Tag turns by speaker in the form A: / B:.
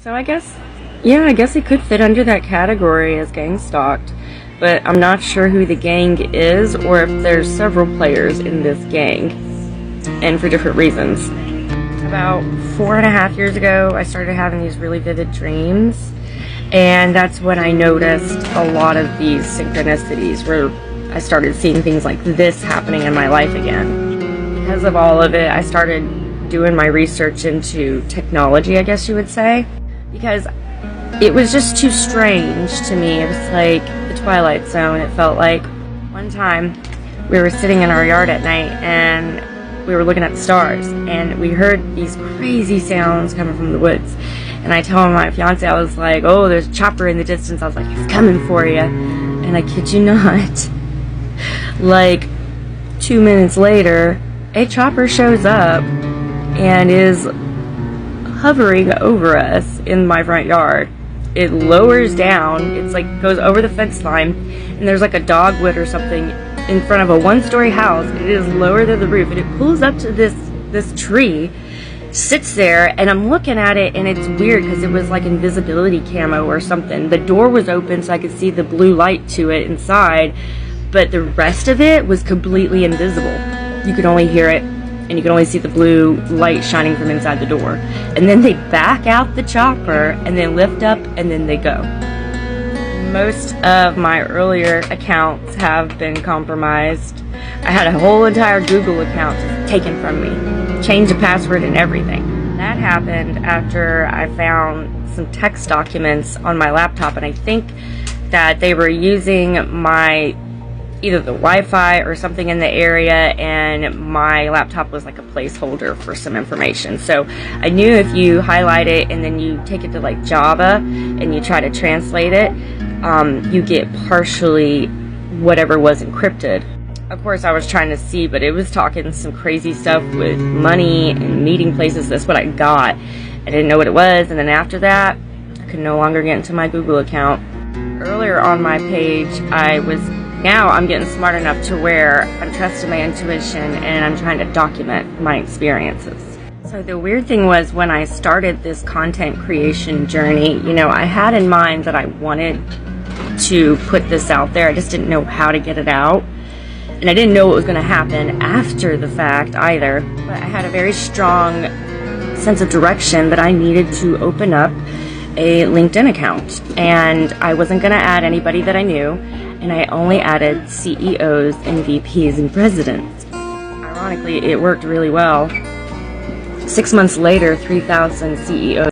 A: So I guess, yeah, I guess it could fit under that category as gang stalked, but I'm not sure who the gang is or if there's several players in this gang, and for different reasons. About 4.5 years ago, I started having these really vivid dreams, and that's when I noticed a lot of these synchronicities where I started seeing things like this happening in my life again. Because of all of it, I started doing my research into technology, I guess you would say, because it was just too strange to me. It was like the Twilight Zone. It felt like one time we were sitting in our yard at night and we were looking at the stars and we heard these crazy sounds coming from the woods. And I told my fiance, I was like, oh, there's a chopper in the distance. I was like, he's coming for you. And I kid you not, like 2 minutes later, a chopper shows up and is hovering over us in my front yard. It lowers down, it's like goes over the fence line, and there's like a dogwood or something in front of a one-story house. It is lower than the roof, and it pulls up to this tree, sits there, and I'm looking at it, and it's weird because it was like invisibility camo or something. The door was open so I could see the blue light to it inside, but the rest of it was completely invisible. You could only hear it, and you can only see the blue light shining from inside the door. And then they back out the chopper, and then lift up, and then they go. Most of my earlier accounts have been compromised. I had a whole entire Google account taken from me. Changed the password and everything. That happened after I found some text documents on my laptop, and I think that they were using my either the Wi-Fi or something in the area, and my laptop was like a placeholder for some information. So I knew if you highlight it and then you take it to like Java and you try to translate it, you get partially whatever was encrypted. Of course, I was trying to see, but it was talking some crazy stuff with money and meeting places. That's what I got. I didn't know what it was, and then after that, I could no longer get into my Google account. Earlier on my page, now I'm getting smart enough to where I'm trusting my intuition and I'm trying to document my experiences. So the weird thing was when I started this content creation journey, I had in mind that I wanted to put this out there. I just didn't know how to get it out. And I didn't know what was going to happen after the fact either. But I had a very strong sense of direction that I needed to open up a LinkedIn account. And I wasn't going to add anybody that I knew. And I only added CEOs and VPs and presidents. Ironically, it worked really well. 6 months later, 3,000 CEOs